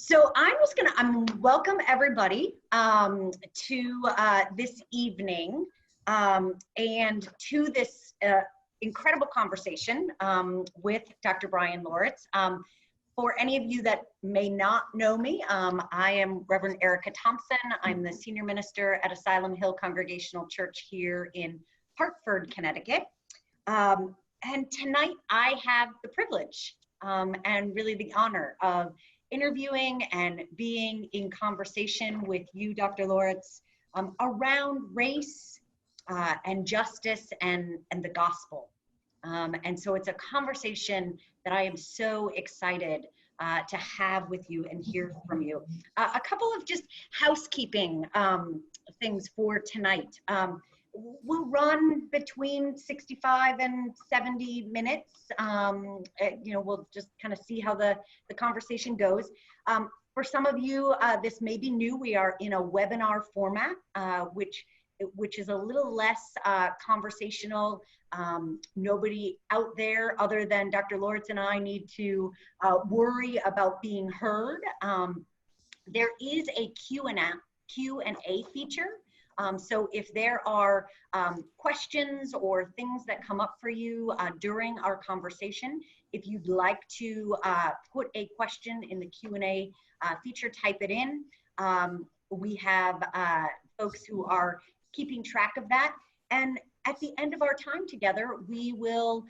So I'm welcome everybody to this evening and to this incredible conversation with Dr. Bryan Loritts. For any of you that may not know me, I am Reverend Erica Thompson. I'm the senior minister at Asylum Hill Congregational Church here in Hartford, Connecticut. And tonight I have the privilege and really the honor of interviewing and being in conversation with you, Dr. Loritts, around race and justice and the gospel. And so it's a conversation that I am so excited to have with you and hear from you. A couple of just housekeeping things for tonight. We'll run between 65 and 70 minutes. We'll just kind of see how the conversation goes. For some of you, this may be new. We are in a webinar format, which is a little less conversational. Nobody out there other than Dr. Loritts and I need to worry about being heard. There is a Q&A feature. So if there are questions or things that come up for you during our conversation, if you'd like to put a question in the Q&A feature, type it in. We have folks who are keeping track of that. And at the end of our time together, we will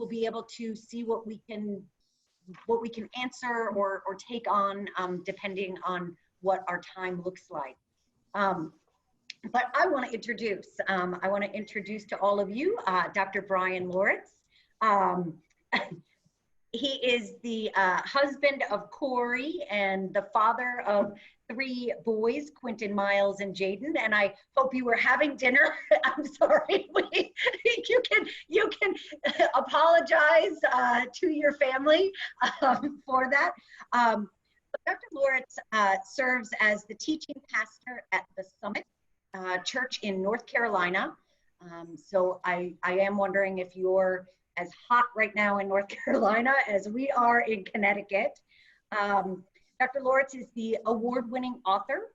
be able to see what we can answer or take on depending on what our time looks like. But I want to introduce to all of you Dr. Bryan Loritts. He is the husband of Corey and the father of 3 boys, Quentin, Miles, and Jaden. And I hope you were having dinner. I'm sorry. You can apologize to your family for that. But Dr. Loritts serves as the teaching pastor at the Summit Church in North Carolina. So I am wondering if you're as hot right now in North Carolina as we are in Connecticut. Dr. Loritts is the award-winning author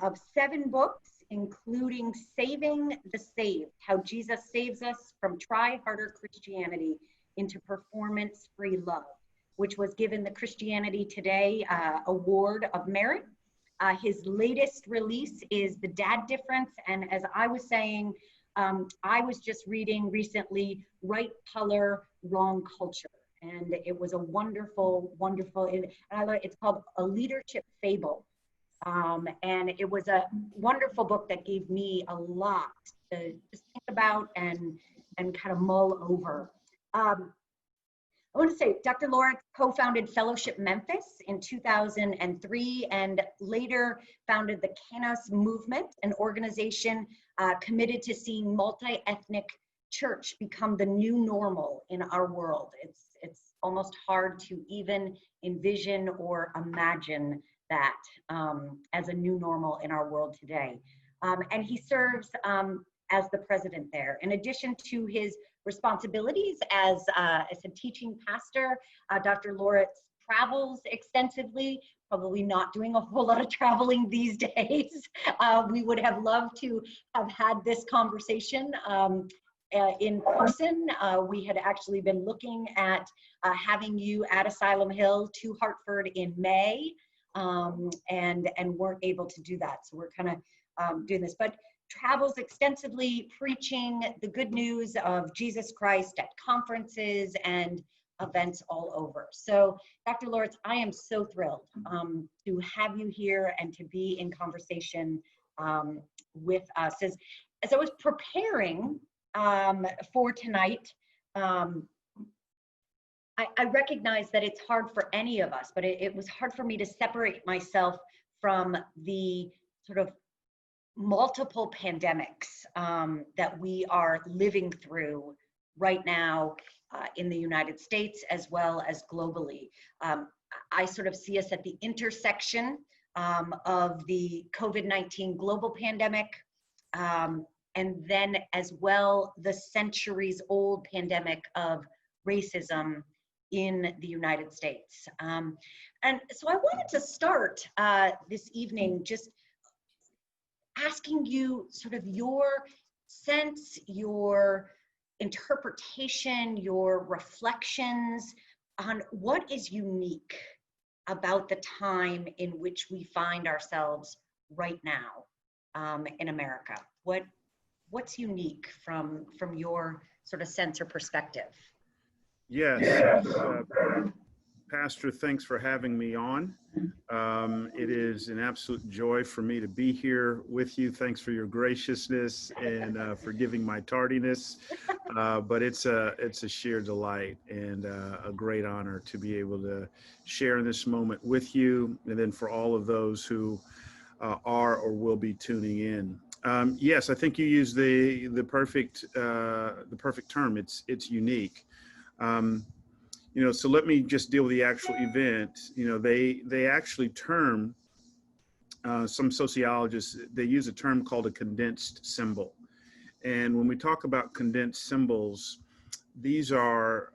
of 7 books, including Saving the Saved, How Jesus Saves Us from Try Harder Christianity into Performance-Free Love, which was given the Christianity Today Award of Merit. His latest release is The Dad Difference, and as I was saying, I was just reading recently Right Color, Wrong Culture, and it was a wonderful, it's called A Leadership Fable, and it was a wonderful book that gave me a lot to just think about and kind of mull over. I want to say Dr. Loritts co-founded Fellowship Memphis in 2003 and later founded the Kainos Movement, an organization committed to seeing multi-ethnic church become the new normal in our world. It's almost hard to even envision or imagine that as a new normal in our world today. And he serves as the president there. In addition to his responsibilities as a teaching pastor, Dr. Loritts travels extensively, probably not doing a whole lot of traveling these days. We would have loved to have had this conversation in person. We had actually been looking at having you at Asylum Hill to Hartford in May and weren't able to do that. So we're kind of doing this, but travels extensively preaching the good news of Jesus Christ at conferences and events all over. So Dr. Loritts, I am so thrilled to have you here and to be in conversation with us. As I was preparing for tonight, I recognize that it's hard for any of us, but it was hard for me to separate myself from the sort of multiple pandemics that we are living through right now in the United States as well as globally. I sort of see us at the intersection of the COVID-19 global pandemic and then as well the centuries-old pandemic of racism in the United States. And so I wanted to start this evening just asking you sort of your sense, your interpretation, your reflections on what is unique about the time in which we find ourselves right now in America. What's unique from your sort of sense or perspective? Yes, Pastor, thanks for having me on. It is an absolute joy for me to be here with you. Thanks for your graciousness and forgiving my tardiness. But it's a sheer delight and a great honor to be able to share in this moment with you, and then for all of those who are or will be tuning in. Yes, I think you used the perfect term. It's unique. So let me just deal with the actual event. They actually term, some sociologists, they use a term called a condensed symbol. And when we talk about condensed symbols, these are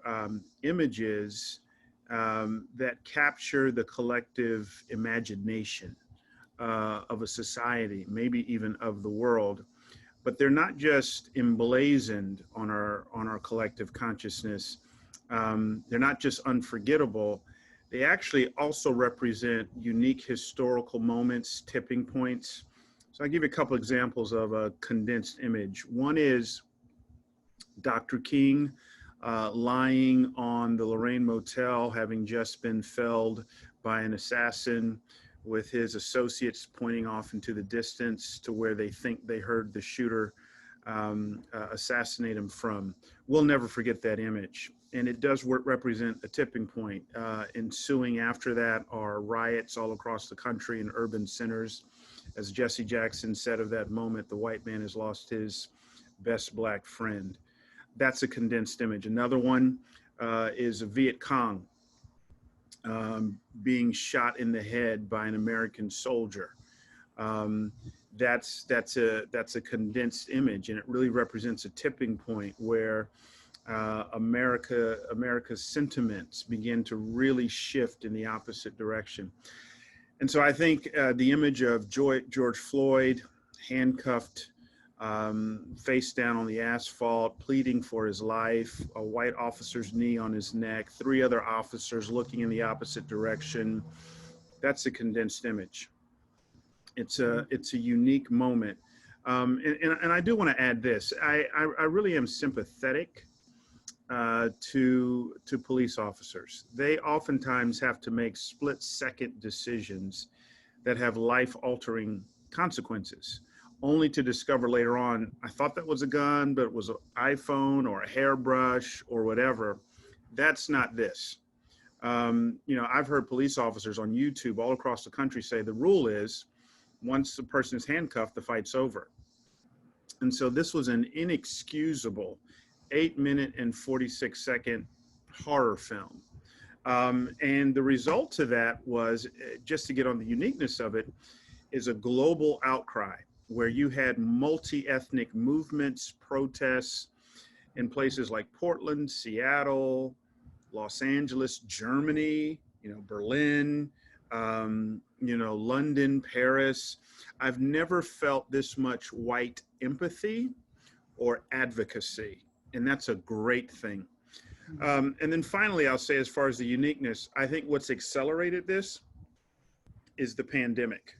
images that capture the collective imagination of a society, maybe even of the world. But they're not just emblazoned on our collective consciousness. They're not just unforgettable. They actually also represent unique historical moments, tipping points. So I'll give you a couple examples of a condensed image. One is Dr. King lying on the Lorraine Motel, having just been felled by an assassin, with his associates pointing off into the distance to where they think they heard the shooter assassinate him from. We'll never forget that image. And it does represent a tipping point. Ensuing after that are riots all across the country in urban centers. As Jesse Jackson said of that moment, the white man has lost his best black friend. That's a condensed image. Another one is a Viet Cong being shot in the head by an American soldier. That's a condensed image, and it really represents a tipping point where America's sentiments begin to really shift in the opposite direction. And so I think the image of George Floyd handcuffed, face down on the asphalt, pleading for his life, a white officer's knee on his neck, 3 other officers looking in the opposite direction. That's a condensed image. It's a unique moment. And I do want to add this. I really am sympathetic to police officers. They oftentimes have to make split-second decisions that have life-altering consequences, only to discover later on, I thought that was a gun, but it was an iPhone or a hairbrush or whatever. That's not this. I've heard police officers on YouTube all across the country say the rule is once the person is handcuffed, the fight's over. And so this was an inexcusable 8-minute and 46-second horror film. And the result to that was, just to get on the uniqueness of it, is a global outcry where you had multi-ethnic movements, protests in places like Portland, Seattle, Los Angeles, Germany, Berlin, London, Paris. I've never felt this much white empathy or advocacy, and that's a great thing. And then finally, I'll say, as far as the uniqueness, I think what's accelerated this is the pandemic.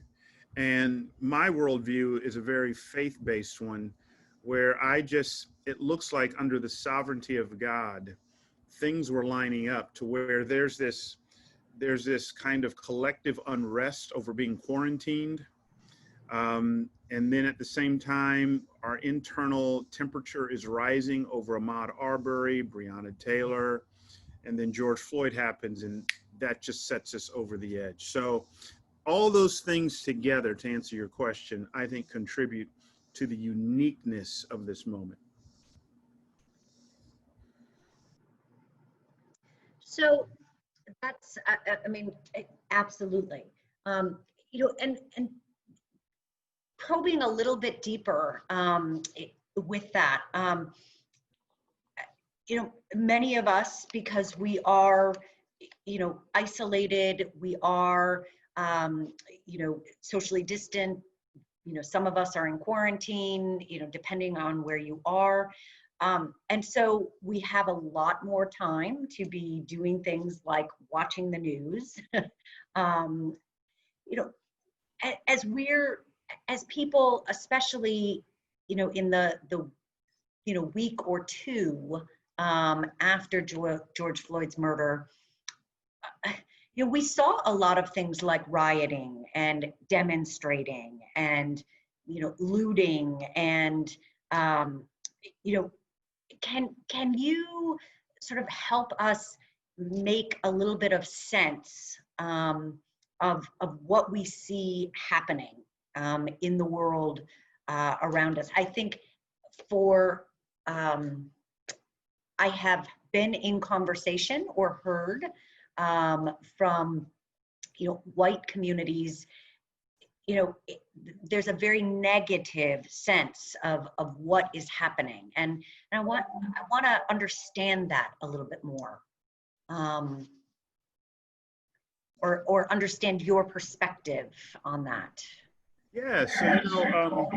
And my worldview is a very faith-based one, where it looks like under the sovereignty of God, things were lining up to where there's this kind of collective unrest over being quarantined. And then at the same time, our internal temperature is rising over Ahmaud Arbery, Breonna Taylor, and then George Floyd happens, and that just sets us over the edge. So all those things together, to answer your question, I think contribute to the uniqueness of this moment. So that's, absolutely. And probing a little bit deeper with that, many of us, because we are, isolated, we are, socially distant, some of us are in quarantine, depending on where you are. And so we have a lot more time to be doing things like watching the news. you know, as people, especially, in the week or two after George Floyd's murder, we saw a lot of things like rioting and demonstrating and, looting and, can you sort of help us make a little bit of sense of what we see happening in the world around us? I think I have been in conversation or heard from white communities, there's a very negative sense of what is happening, and I want to understand that a little bit more, or understand your perspective on that. Yeah, so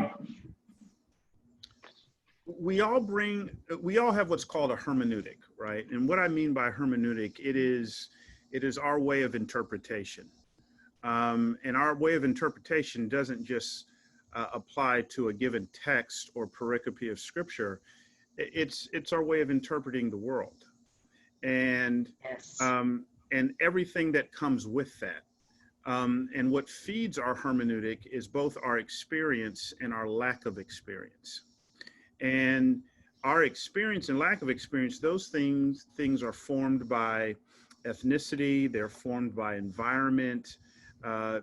we all have what's called a hermeneutic, right? And what I mean by hermeneutic, it is our way of interpretation. And our way of interpretation doesn't just apply to a given text or pericope of scripture. It's our way of interpreting the world, and Yes. And everything that comes with that. And what feeds our hermeneutic is both our experience and our lack of experience. And our experience and lack of experience, those things are formed by ethnicity, they're formed by environment,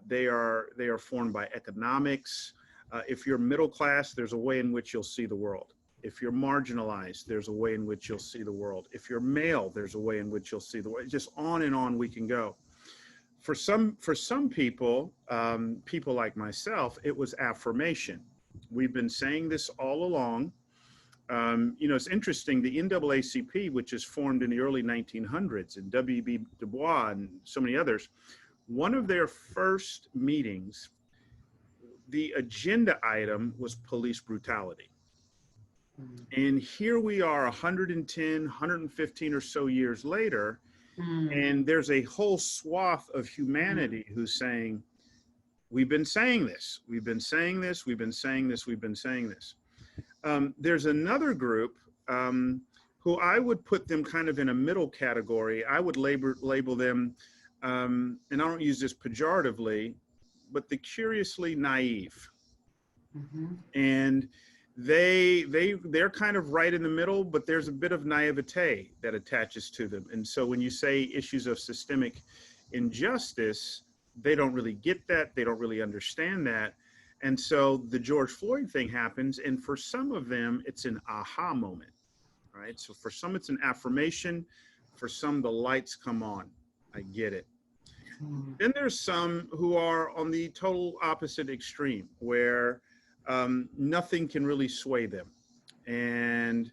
they are formed by economics. If you're middle class, there's a way in which you'll see the world. If you're marginalized, there's a way in which you'll see the world. If you're male, there's a way in which you'll see the world. Just on and on we can go. For some people, people like myself, it was affirmation. We've been saying this all along. It's interesting, the NAACP, which is formed in the early 1900s, and W.B. Du Bois and so many others, one of their first meetings, the agenda item was police brutality. And here we are 110, 115 or so years later, and there's a whole swath of humanity who's saying, we've been saying this, we've been saying this, we've been saying this, we've been saying this. There's another group who I would put them kind of in a middle category. I would label them, and I don't use this pejoratively, but the curiously naive. And they're kind of right in the middle, but there's a bit of naivete that attaches to them. And so when you say issues of systemic injustice, they don't really get that. They don't really understand that. And so the George Floyd thing happens, and for some of them, it's an aha moment, right? So for some, it's an affirmation. For some, the lights come on. I get it. Then there's some who are on the total opposite extreme, where nothing can really sway them. And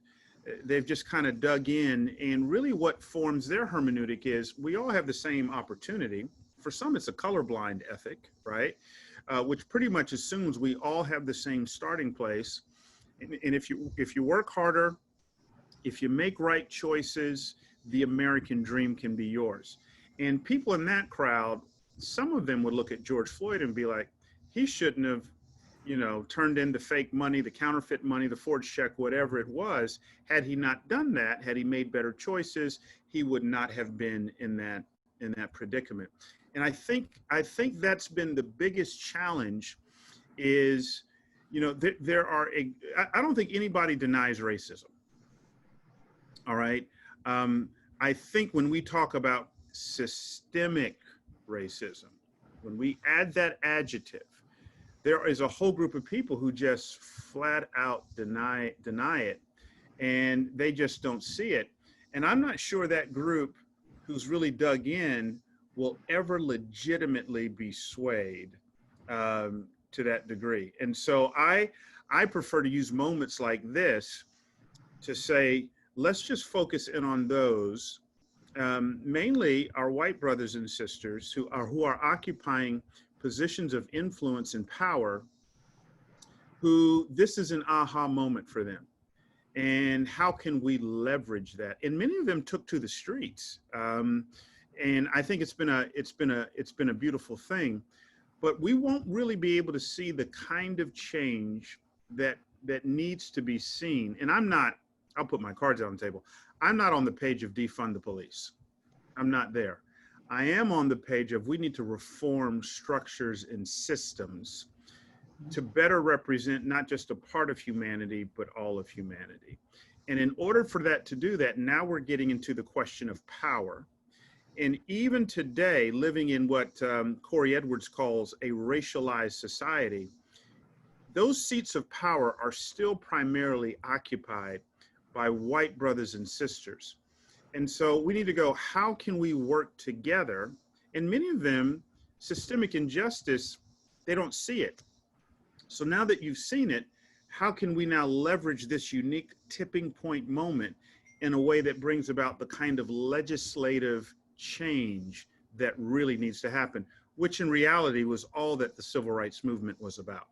they've just kind of dug in. And really what forms their hermeneutic is, we all have the same opportunity. For some, it's a colorblind ethic, right? Which pretty much assumes we all have the same starting place. And if you work harder, if you make right choices, the American dream can be yours. And people in that crowd, some of them would look at George Floyd and be like, he shouldn't have, turned in the fake money, the counterfeit money, the forged check, whatever it was. Had he not done that, had he made better choices, he would not have been in that predicament. And I think that's been the biggest challenge is, I don't think anybody denies racism. All right. I think when we talk about systemic racism, when we add that adjective, there is a whole group of people who just flat out deny it, and they just don't see it. And I'm not sure that group who's really dug in will ever legitimately be swayed to that degree. And so I prefer to use moments like this to say, let's just focus in on those, mainly our white brothers and sisters who are occupying positions of influence and power, who this is an aha moment for them. And how can we leverage that? And many of them took to the streets. And I think it's been a beautiful thing, but we won't really be able to see the kind of change that needs to be seen. And I'll put my cards on the table. I'm not on the page of defund the police. I'm not there. I am on the page of we need to reform structures and systems to better represent not just a part of humanity, but all of humanity. And in order for that to do that, now we're getting into the question of power. And even today, living in what Corey Edwards calls a racialized society, those seats of power are still primarily occupied by white brothers and sisters. And so we need to go, how can we work together? And many of them, systemic injustice, they don't see it. So now that you've seen it, how can we now leverage this unique tipping point moment in a way that brings about the kind of legislative change that really needs to happen, which in reality was all that the civil rights movement was about?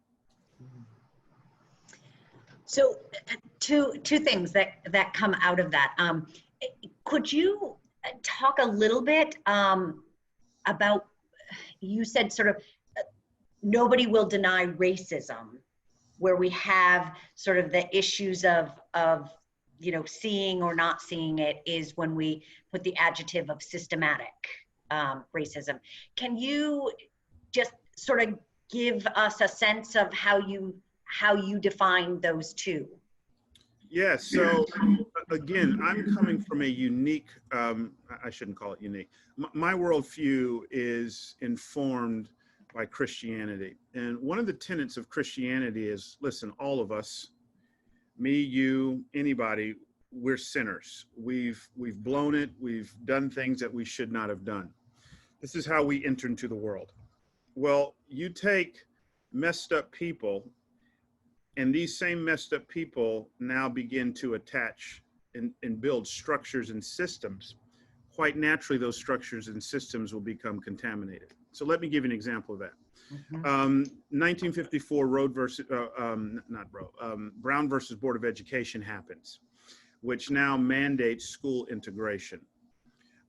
So two things that come out of that. Could you talk a little bit about, you said sort of, nobody will deny racism, where we have sort of the issues of seeing or not seeing it is when we put the adjective of systematic racism. Can you just sort of give us a sense of how you define those two? Yeah, so again, I'm coming from a unique, I shouldn't call it unique. My worldview is informed by Christianity. And one of the tenets of Christianity is, listen, all of us, me, you, anybody, we're sinners. We've blown it. We've done things that we should not have done. This is how we enter into the world. Well, you take messed up people, and these same messed up people now begin to attach and build structures and systems. Quite naturally, those structures and systems will become contaminated. So let me give you an example of that. 1954 Brown versus Board of Education happens, which now mandates school integration.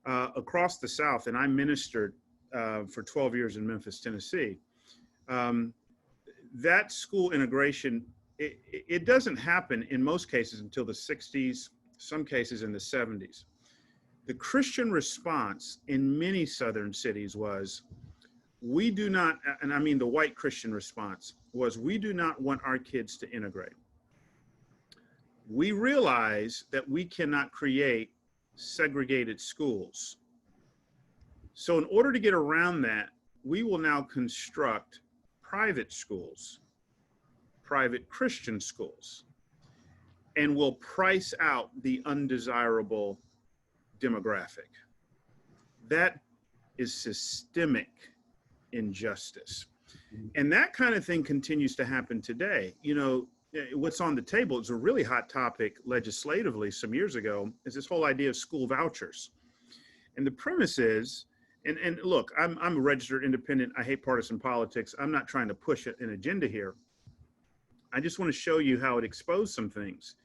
Across the South, and I ministered for 12 years in Memphis, Tennessee, that school integration, it doesn't happen in most cases until the 60s, some cases in the 70s. The Christian response in many Southern cities was, we do not, and I mean the white Christian response was, we do not want our kids to integrate. We realize that we cannot create segregated schools. So in order to get around that, we will now construct private schools, private Christian schools, and will price out the undesirable demographic. That is systemic injustice. And that kind of thing continues to happen today. You know, what's on the table is a really hot topic legislatively some years ago, is this whole idea of school vouchers. And the premise is, and look, I'm a registered independent. I hate partisan politics. I'm not trying to push an agenda here. I just want to show you how it exposed some things.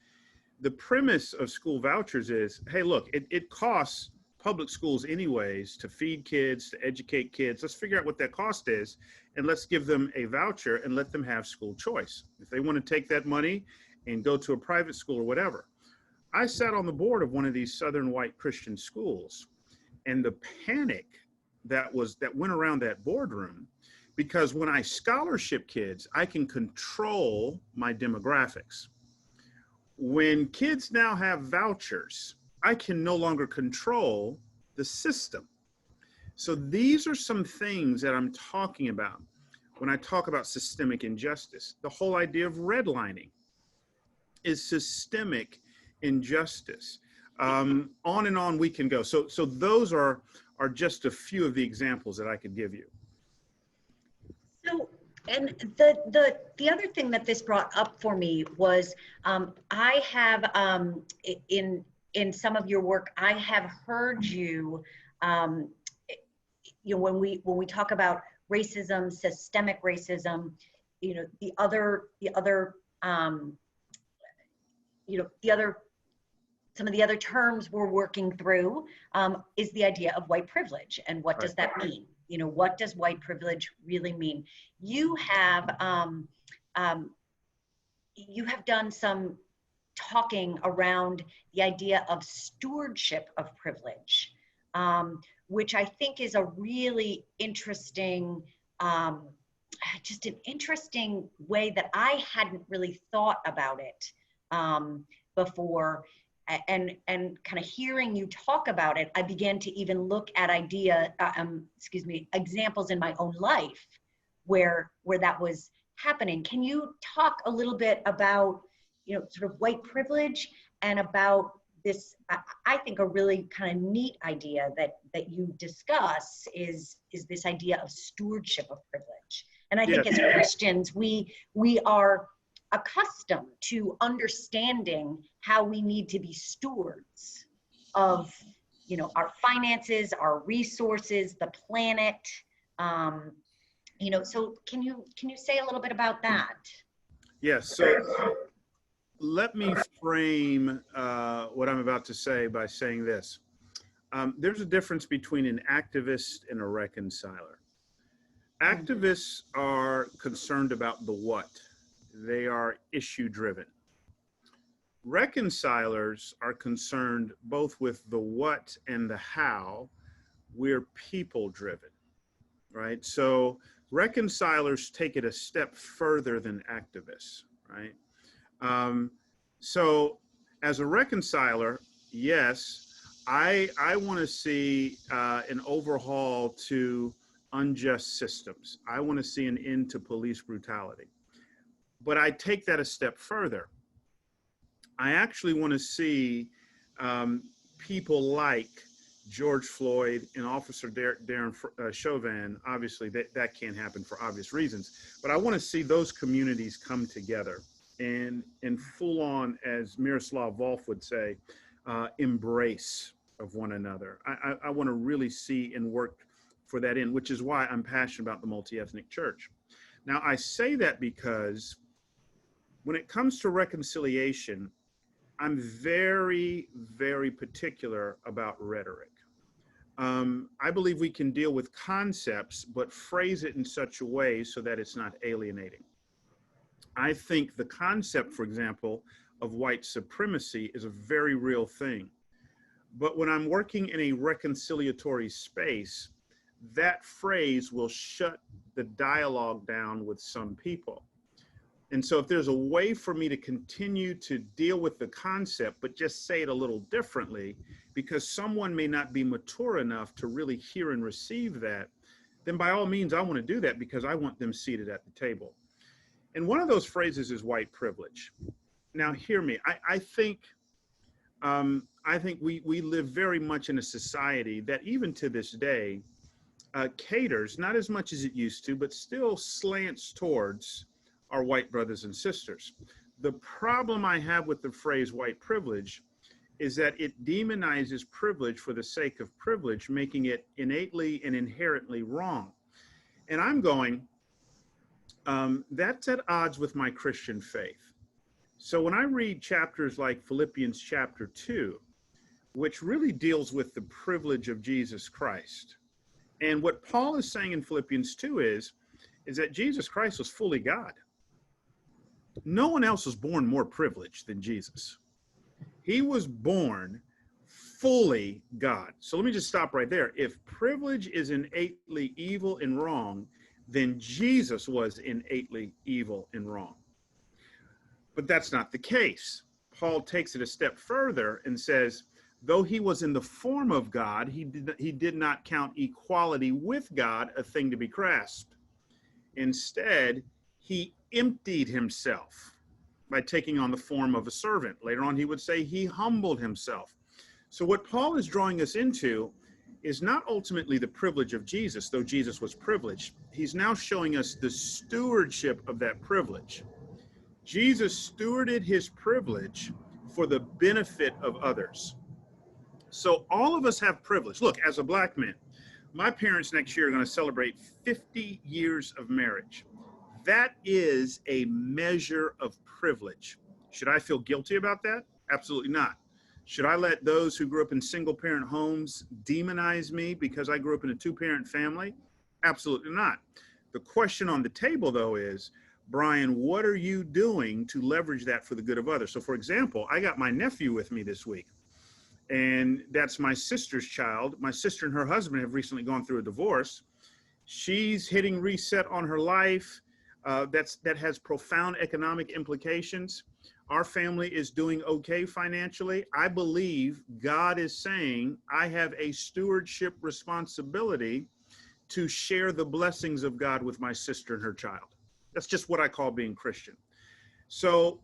The premise of school vouchers is, hey, look, it costs public schools anyways to feed kids, to educate kids. Let's figure out what that cost is, and let's give them a voucher and let them have school choice. If they want to take that money and go to a private school or whatever. I sat on the board of one of these Southern white Christian schools, and the panic that went around that boardroom, because when I scholarship kids, I can control my demographics. When kids now have vouchers, I can no longer control the system. So these are some things that I'm talking about when I talk about systemic injustice. The whole idea of redlining is systemic injustice. On and on we can go. So those are just a few of the examples that I could give you. So, and the other thing that this brought up for me was, I have in some of your work, I have heard you, when we talk about racism, systemic racism, the other some of the other terms we're working through is the idea of white privilege. And what does that mean? What does white privilege really mean? You have done some talking around the idea of stewardship of privilege, which I think is a really interesting, just an interesting way that I hadn't really thought about it before. And kind of hearing you talk about it, I began to even look at examples in my own life where that was happening. Can you talk a little bit about, sort of white privilege and about this, I think a really kind of neat idea that you discuss is this idea of stewardship of privilege. And I think as Christians, we are accustomed to understanding how we need to be stewards of, our finances, our resources, the planet. So can you say a little bit about that? Yes. So let me frame what I'm about to say by saying this. There's a difference between an activist and a reconciler. Activists are concerned about the what. They are issue driven. Reconcilers are concerned both with the what and the how. We're people driven, right? So reconcilers take it a step further than activists, right? So as a reconciler, yes, I want to see an overhaul to unjust systems. I want to see an end to police brutality. But I take that a step further. I actually want to see people like George Floyd and Officer Darren Chauvin. Obviously, that can't happen for obvious reasons. But I want to see those communities come together and full on, as Miroslav Volf would say, embrace of one another. I want to really see and work for that end, which is why I'm passionate about the multi-ethnic church. Now, I say that because when it comes to reconciliation, I'm very, very particular about rhetoric. I believe we can deal with concepts, but phrase it in such a way so that it's not alienating. I think the concept, for example, of white supremacy is a very real thing. But when I'm working in a reconciliatory space, that phrase will shut the dialogue down with some people. And so if there's a way for me to continue to deal with the concept, but just say it a little differently, because someone may not be mature enough to really hear and receive that, then by all means, I want to do that because I want them seated at the table. And one of those phrases is white privilege. Now, hear me. I think we live very much in a society that even to this day caters, not as much as it used to, but still slants towards our white brothers and sisters. The problem I have with the phrase white privilege is that it demonizes privilege for the sake of privilege, making it innately and inherently wrong. And I'm going, that's at odds with my Christian faith. So when I read chapters like Philippians chapter 2, which really deals with the privilege of Jesus Christ, and what Paul is saying in Philippians 2 is that Jesus Christ was fully God. No one else was born more privileged than Jesus. He was born fully God. So let me just stop right there. If privilege is innately evil and wrong, then Jesus was innately evil and wrong. But that's not the case. Paul takes it a step further and says, though he was in the form of God, he did not count equality with God a thing to be grasped. Instead, he emptied himself by taking on the form of a servant. Later on, he would say he humbled himself. So what Paul is drawing us into is not ultimately the privilege of Jesus, though Jesus was privileged. He's now showing us the stewardship of that privilege. Jesus stewarded his privilege for the benefit of others. So all of us have privilege. Look, as a black man, my parents next year are going to celebrate 50 years of marriage. That is a measure of privilege. Should I feel guilty about that? Absolutely not. Should I let those who grew up in single parent homes demonize me because I grew up in a two-parent family? Absolutely not. The question on the table, though, is, Bryan, what are you doing to leverage that for the good of others? So, for example, I got my nephew with me this week, and that's my sister's child. My sister and her husband have recently gone through a divorce. She's hitting reset on her life. That has profound economic implications. Our family is doing okay financially. I believe God is saying I have a stewardship responsibility to share the blessings of God with my sister and her child. That's just what I call being Christian. So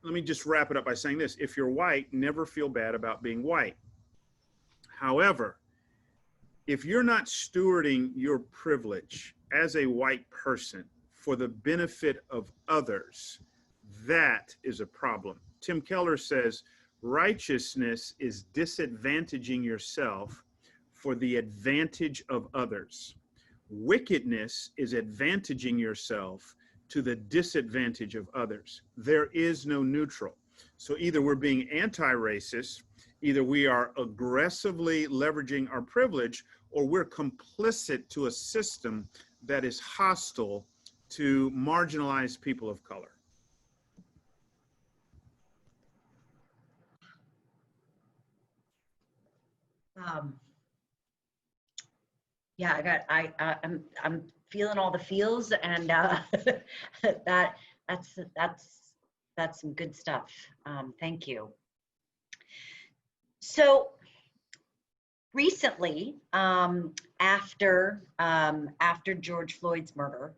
let me just wrap it up by saying this. If you're white, never feel bad about being white. However, if you're not stewarding your privilege as a white person for the benefit of others, that is a problem. Tim Keller says, righteousness is disadvantaging yourself for the advantage of others. Wickedness is advantaging yourself to the disadvantage of others. There is no neutral. So either we're being anti-racist, either we are aggressively leveraging our privilege, or we're complicit to a system that is hostile to marginalized people of color. Yeah, I'm feeling all the feels, and that's some good stuff. Thank you. So recently, after George Floyd's murder,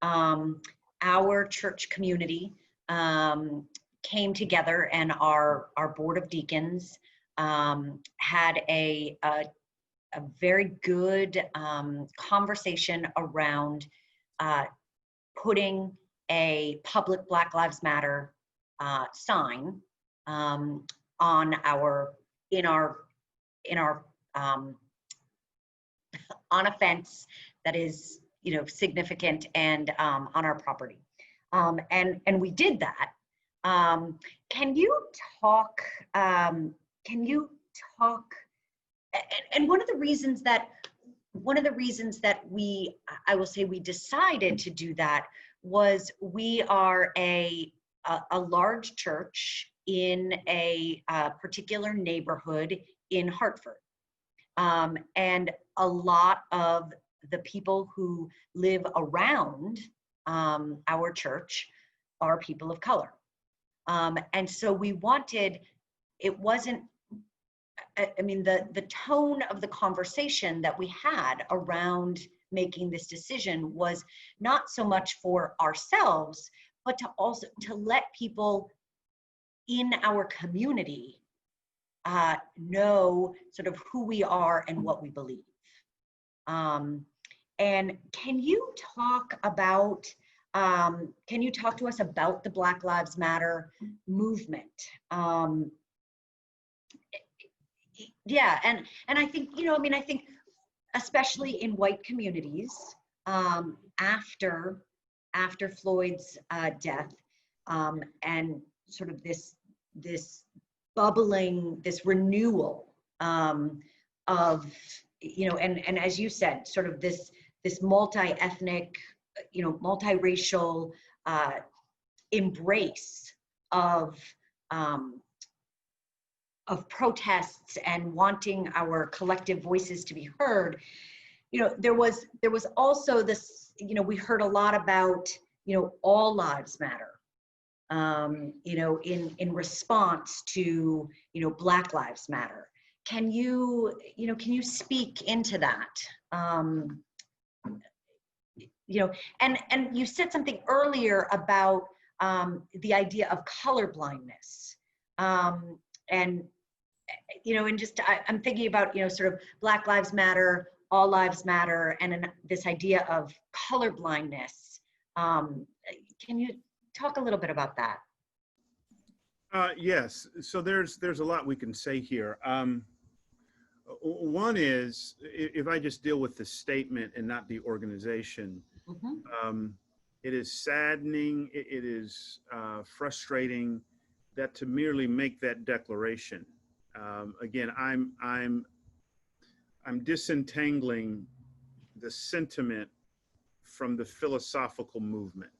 our church community came together, and our board of deacons had a very good conversation around putting a public Black Lives Matter sign on a fence that is, significant, and on our property. And we did that. Can you talk? And one of the reasons that I will say we decided to do that was we are a large church in a particular neighborhood in Hartford. And a lot of the people who live around our church are people of color. And so we wanted, it wasn't, I mean, the tone of the conversation that we had around making this decision was not so much for ourselves, but to also to let people in our community know sort of who we are and what we believe. And can you talk to us about the Black Lives Matter movement? Yeah, and I think, I think especially in white communities, after Floyd's death, and sort of this bubbling, this renewal of, and as you said, sort of this multi-ethnic, multiracial embrace of protests and wanting our collective voices to be heard. There was also this, we heard a lot about, all lives matter, in response to, Black Lives Matter. Can you speak into that? And you said something earlier about the idea of colorblindness. And just I'm thinking about, sort of Black Lives Matter, all lives matter, and this idea of colorblindness. Can you talk a little bit about that? Yes. So there's a lot we can say here. One is, if I just deal with the statement and not the organization, it is saddening, it is frustrating that to merely make that declaration. Again, I'm disentangling the sentiment from the philosophical movement.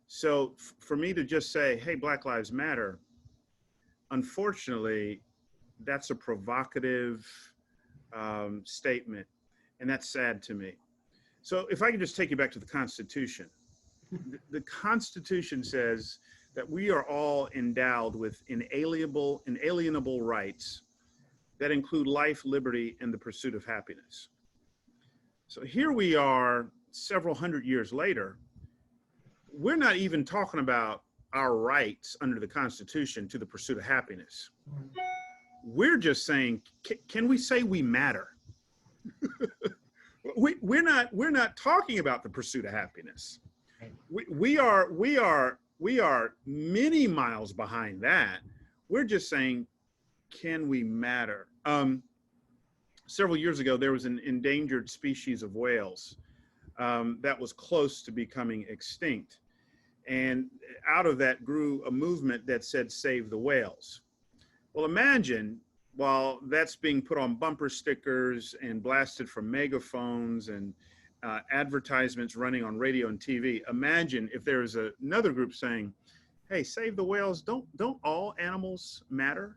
So for me to just say, hey, Black Lives Matter, unfortunately, that's a provocative statement, and that's sad to me. So if I can just take you back to the Constitution. The Constitution says that we are all endowed with inalienable rights that include life, liberty, and the pursuit of happiness. So here we are several hundred years later. We're not even talking about our rights under the Constitution to the pursuit of happiness. We're just saying, can we say we matter? We're not talking about the pursuit of happiness. We are many miles behind that. We're just saying, can we matter? Several years ago, there was an endangered species of whales that was close to becoming extinct. And out of that grew a movement that said, save the whales. Well, imagine while that's being put on bumper stickers and blasted from megaphones and advertisements running on radio and TV, imagine if there was another group saying, hey, save the whales, don't all animals matter?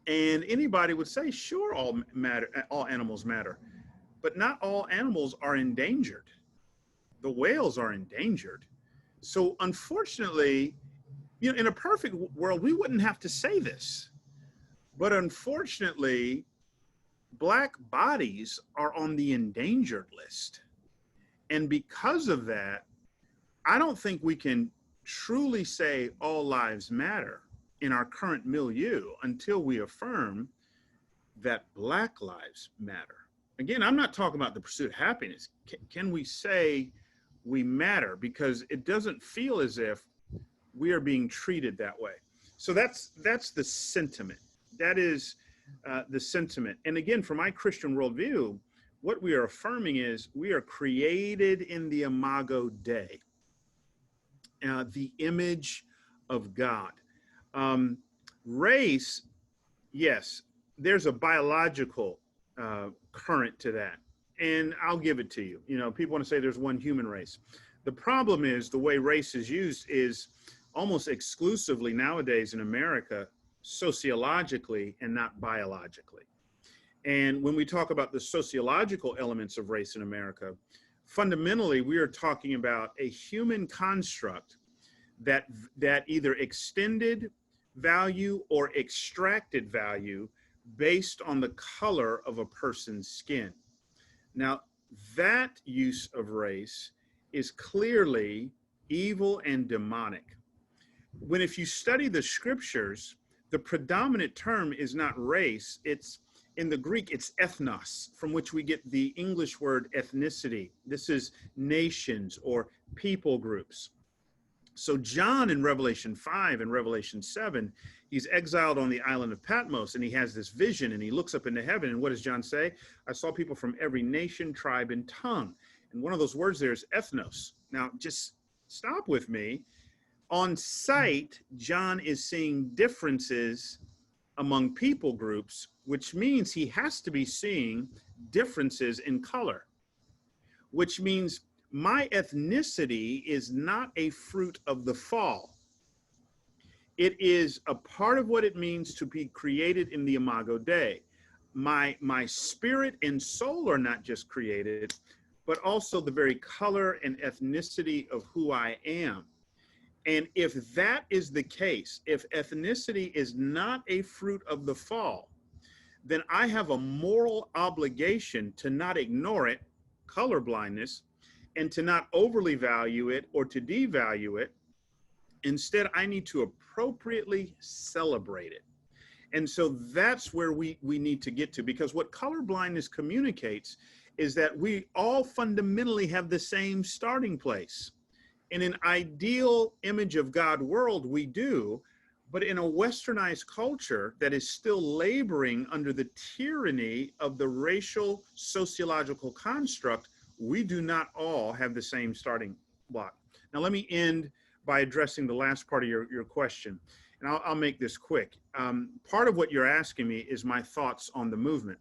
And anybody would say, sure, all animals matter, but not all animals are endangered. The whales are endangered. So unfortunately, in a perfect world, we wouldn't have to say this. But unfortunately, Black bodies are on the endangered list. And because of that, I don't think we can truly say all lives matter in our current milieu until we affirm that Black lives matter. Again, I'm not talking about the pursuit of happiness. Can we say we matter? Because it doesn't feel as if we are being treated that way. So that's the sentiment. That is the sentiment. And again, from my Christian worldview, what we are affirming is we are created in the imago Dei, the image of God. Race, yes, there's a biological current to that. And I'll give it to you. People want to say there's one human race. The problem is the way race is used is almost exclusively nowadays in America, sociologically and not biologically. And when we talk about the sociological elements of race in America, fundamentally, we are talking about a human construct that either extended value or extracted value based on the color of a person's skin. Now, that use of race is clearly evil and demonic. If you study the scriptures, the predominant term is not race. It's in the Greek, it's ethnos, from which we get the English word ethnicity. This is nations or people groups. So John in Revelation 5 and Revelation 7, he's exiled on the island of Patmos, and he has this vision, and he looks up into heaven, and what does John say? I saw people from every nation, tribe, and tongue. And one of those words there is ethnos. Now, just stop with me. On sight, John is seeing differences among people groups, which means he has to be seeing differences in color, which means my ethnicity is not a fruit of the fall. It is a part of what it means to be created in the imago Dei. My spirit and soul are not just created, but also the very color and ethnicity of who I am. And if that is the case, if ethnicity is not a fruit of the fall, then I have a moral obligation to not ignore it, color blindness, and to not overly value it or to devalue it. Instead, I need to appropriately celebrate it. And so that's where we need to get to, because what color blindness communicates is that we all fundamentally have the same starting place. In an ideal image of God world, we do, But in a westernized culture that is still laboring under the tyranny of the racial sociological construct, we do not all have the same starting block. Now, let me end by addressing the last part of your question. And I'll make this quick. Part of what you're asking me is my thoughts on the movement.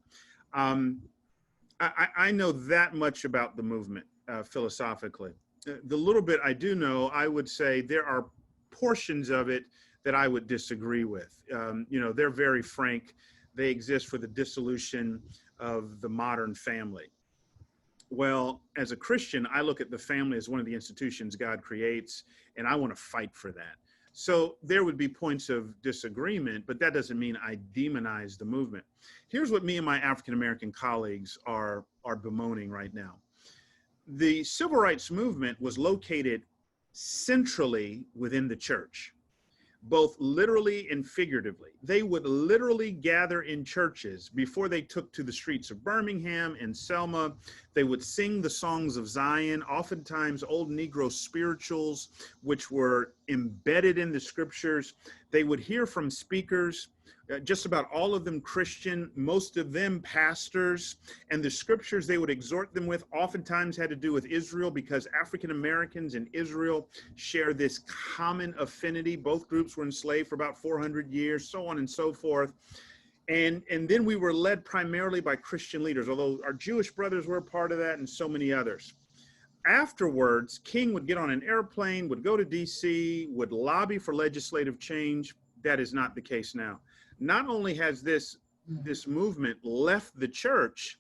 I know that much about the movement philosophically. The little bit I do know, I would say there are portions of it that I would disagree with. They're very frank. They exist for the dissolution of the modern family. Well, as a Christian, I look at the family as one of the institutions God creates, and I want to fight for that. So there would be points of disagreement, but that doesn't mean I demonize the movement. Here's what me and my African-American colleagues are bemoaning right now. The civil rights movement was located centrally within the church, both literally and figuratively. They would literally gather in churches before they took to the streets of Birmingham and Selma. They would sing the songs of Zion, oftentimes old Negro spirituals, which were embedded in the scriptures. They would hear from speakers, just about all of them Christian, most of them pastors, and the scriptures they would exhort them with oftentimes had to do with Israel, because African Americans and Israel share this common affinity. Both groups were enslaved for about 400 years, so on and so forth. And then we were led primarily by Christian leaders, although our Jewish brothers were a part of that and so many others. Afterwards, King would get on an airplane, would go to DC, would lobby for legislative change. That is not the case now. Not only has this movement left the church,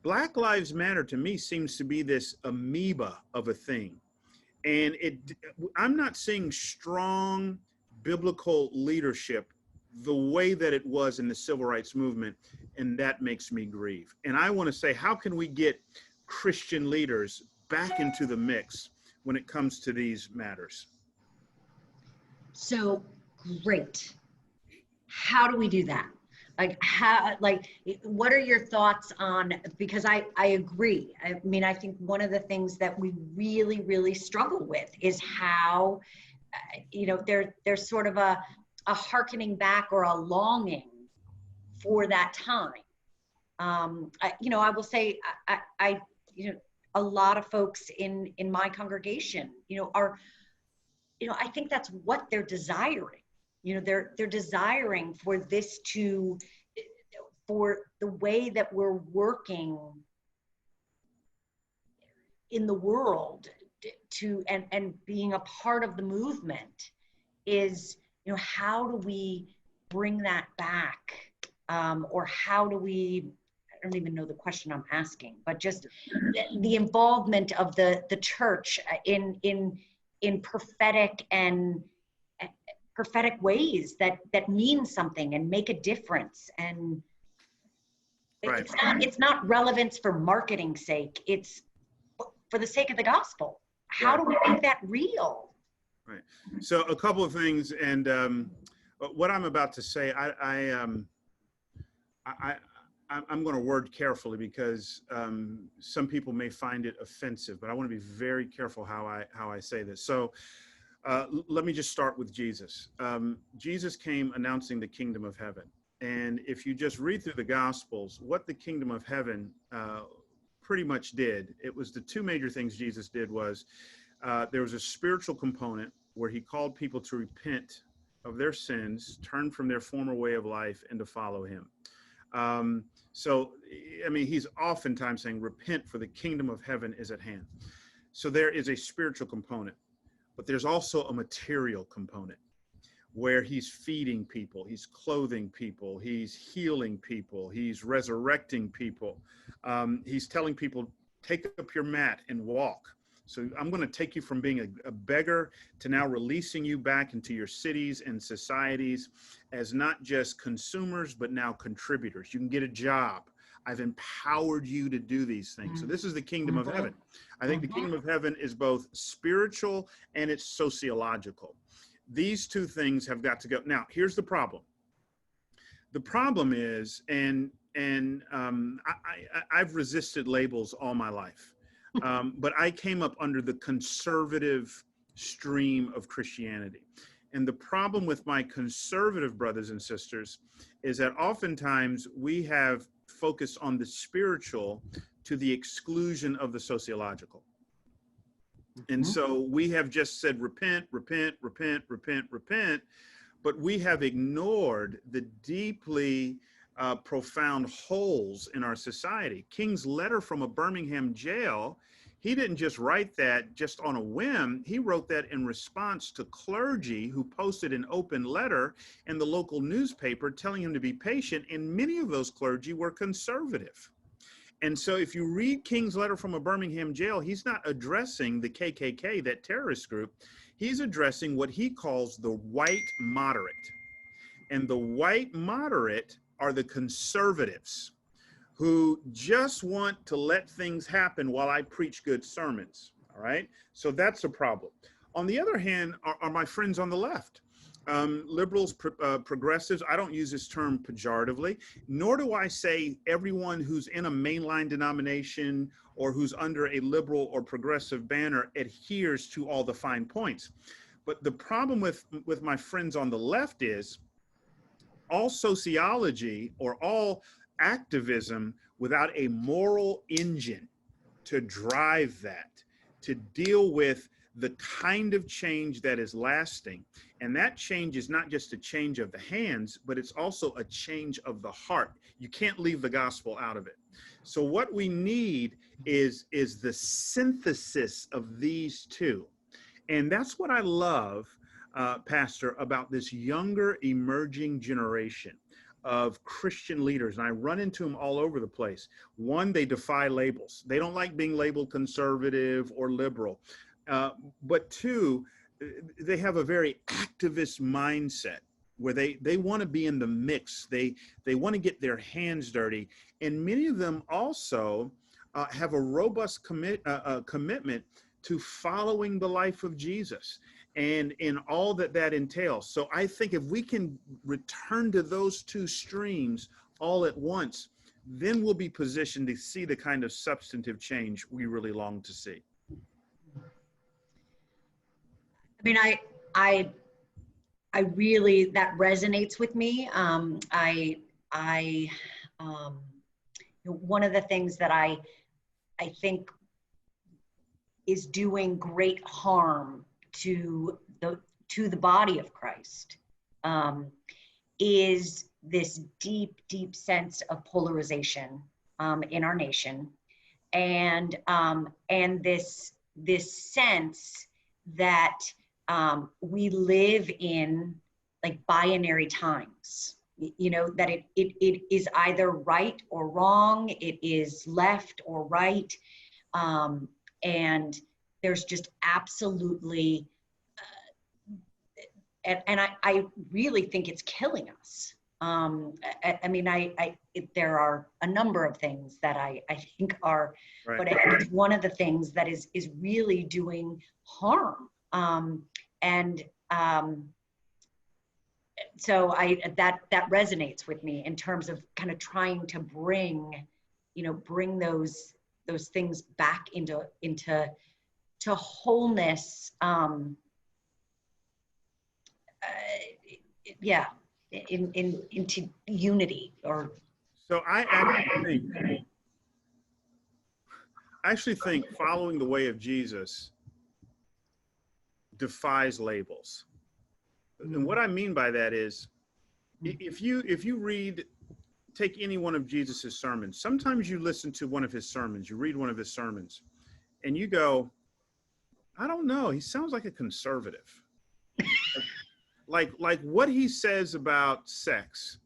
Black Lives Matter to me seems to be this amoeba of a thing. And I'm not seeing strong biblical leadership the way that it was in the civil rights movement, and that makes me grieve. And I want to say, how can we get Christian leaders back into the mix when it comes to these matters? So great. How do we do that? What are your thoughts on, because I agree. I mean, I think one of the things that we really, really struggle with is how, there's sort of a hearkening back or a longing for that time. I will say, a lot of folks in my congregation, I think that's what they're desiring. They're desiring for this for the way that we're working in the world and being a part of the movement is, how do we bring that back? Or how do we, I don't even know the question I'm asking, but just the involvement of the church in prophetic and prophetic ways that mean something and make a difference. And right. It's not relevance for marketing's sake. It's for the sake of the gospel. How do we make that real? Right. So a couple of things, and what I'm about to say, I'm going to word carefully because some people may find it offensive, but I want to be very careful how I say this. So let me just start with Jesus. Jesus came announcing the kingdom of heaven. And if you just read through the Gospels, what the kingdom of heaven pretty much did, it was the two major things Jesus did was there was a spiritual component where he called people to repent of their sins, turn from their former way of life, and to follow him. He's oftentimes saying, repent, for the kingdom of heaven is at hand. So there is a spiritual component. But there's also a material component where he's feeding people, he's clothing people, he's healing people, he's resurrecting people. He's telling people, take up your mat and walk. So I'm going to take you from being a beggar to now releasing you back into your cities and societies as not just consumers, but now contributors. You can get a job. I've empowered you to do these things. So this is the kingdom of heaven. I think the kingdom of heaven is both spiritual and it's sociological. These two things have got to go. Now, here's the problem. The problem is, I've resisted labels all my life, but I came up under the conservative stream of Christianity. And the problem with my conservative brothers and sisters is that oftentimes we have focused on the spiritual to the exclusion of the sociological. And so we have just said, repent, repent, repent, repent, repent, but we have ignored the deeply profound holes in our society. King's letter from a Birmingham jail, he didn't just write that just on a whim. He wrote that in response to clergy who posted an open letter in the local newspaper telling him to be patient, and many of those clergy were conservative. And so if you read King's letter from a Birmingham jail, he's not addressing the KKK, that terrorist group. He's addressing what he calls the white moderate. And the white moderate are the conservatives who just want to let things happen while I preach good sermons, all right? So that's a problem. On the other hand are my friends on the left. Liberals, progressives, I don't use this term pejoratively, nor do I say everyone who's in a mainline denomination or who's under a liberal or progressive banner adheres to all the fine points. But the problem with my friends on the left is all sociology or all activism without a moral engine to drive that, to deal with the kind of change that is lasting. And that change is not just a change of the hands, but it's also a change of the heart. You can't leave the gospel out of it. So what we need is the synthesis of these two. And that's what I love, Pastor, about this younger emerging generation of Christian leaders. And I run into them all over the place. One, they defy labels. They don't like being labeled conservative or liberal. But two, they have a very activist mindset where they want to be in the mix. They want to get their hands dirty. And many of them also have a robust commitment to following the life of Jesus and in all that entails. So I think if we can return to those two streams all at once, then we'll be positioned to see the kind of substantive change we really long to see. I mean, I really, that resonates with me. One of the things that I think is doing great harm to the body of Christ is this deep, deep sense of polarization in our nation, and this sense that we live in like binary times, you know, that it is either right or wrong, it is left or right, and there's just absolutely, and I really think it's killing us. I mean, there are a number of things that I think are, right, but I think it's one of the things that is really doing harm. So that resonates with me in terms of kind of trying to bring those things back into wholeness. Into unity. Or so I actually think following the way of Jesus defies labels. And what I mean by that is, if you read, take any one of Jesus's sermons, sometimes you listen to one of his sermons, you read one of his sermons, and you go, I don't know, he sounds like a conservative. like what he says about sex,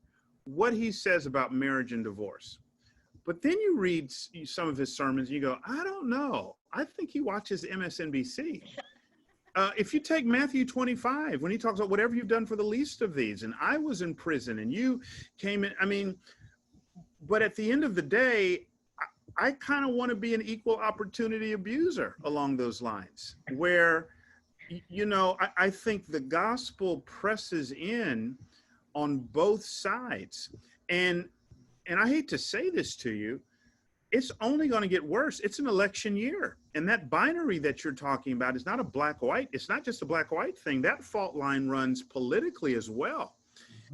what he says about marriage and divorce. But then you read some of his sermons, and you go, I don't know, I think he watches MSNBC. If you take Matthew 25, when he talks about whatever you've done for the least of these, and I was in prison and you came in, I mean, but at the end of the day, I kind of want to be an equal opportunity abuser along those lines, where, you know, I think the gospel presses in on both sides. And I hate to say this to you, it's only going to get worse. It's an election year. And that binary that you're talking about is not a black-white. It's not just a black-white thing. That fault line runs politically as well.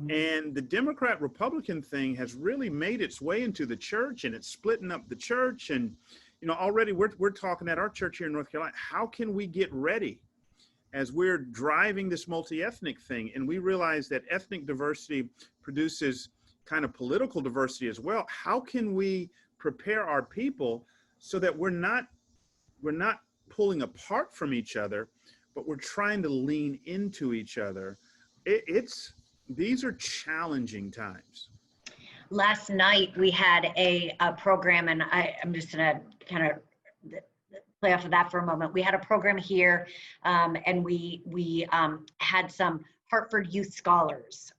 And the Democrat-Republican thing has really made its way into the church, and it's splitting up the church. And, you know, already we're talking at our church here in North Carolina, how can we get ready as we're driving this multi-ethnic thing? And we realize that ethnic diversity produces kind of political diversity as well. How can we prepare our people so that we're not pulling apart from each other, but we're trying to lean into each other? These are challenging times. Last night we had a program, and I'm just gonna kind of play off of that for a moment. We had a program here, and we had some Hartford Youth Scholars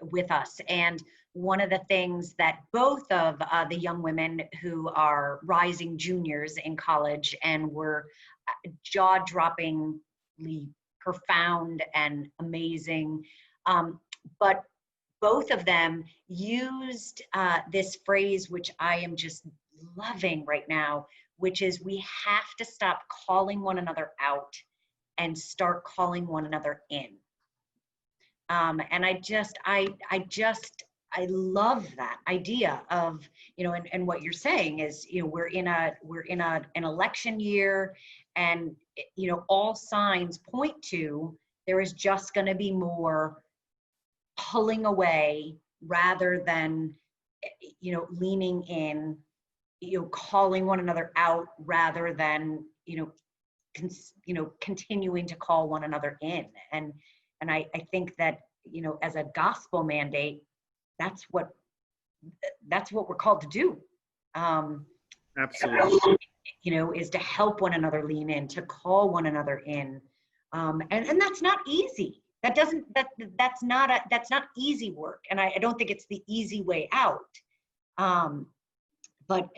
with us. And one of the things that both of the young women who are rising juniors in college and were jaw-droppingly profound and amazing, but both of them used this phrase, which I am just loving right now, which is we have to stop calling one another out and start calling one another in. And I love that idea of, you know, and what you're saying is, you know, we're in an election year, and, you know, all signs point to there is just going to be more pulling away rather than, you know, leaning in, you know, calling one another out rather than, you know, continuing to call one another in. And I think that, you know, as a gospel mandate, that's what we're called to do. Absolutely. You know, is to help one another lean in, to call one another in. And that's not easy. That's not easy work. And I don't think it's the easy way out. But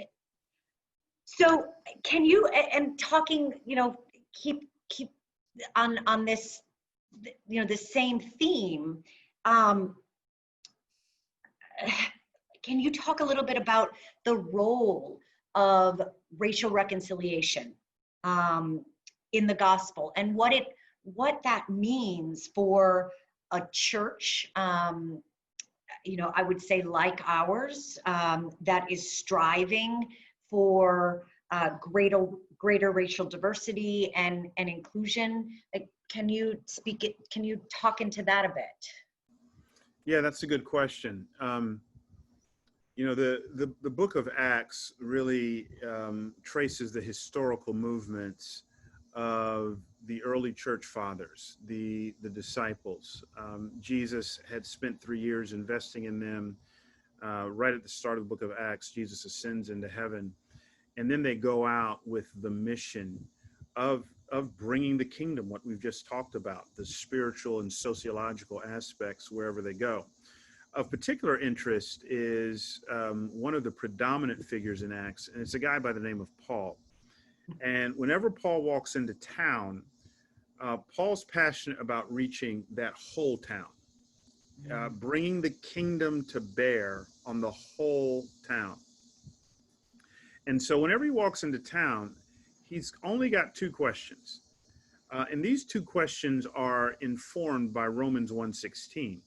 so can you, and talking, you know, keep on this, you know, the same theme, can you talk a little bit about the role of racial reconciliation in the gospel, and what that means for a church, you know, I would say like ours, that is striving for greater racial diversity and inclusion? Can you talk into that a bit? Yeah, that's a good question. You know, the book of Acts really traces the historical movements of the early church fathers, the disciples. Jesus had spent 3 years investing in them. Right at the start of the book of Acts, Jesus ascends into heaven, and then they go out with the mission of bringing the kingdom, what we've just talked about, the spiritual and sociological aspects wherever they go. Of particular interest is one of the predominant figures in Acts, and it's a guy by the name of Paul. And whenever Paul walks into town, Paul's passionate about reaching that whole town, bringing the kingdom to bear on the whole town. And so whenever he walks into town, he's only got 2 questions. And these 2 questions are informed by Romans 1:16.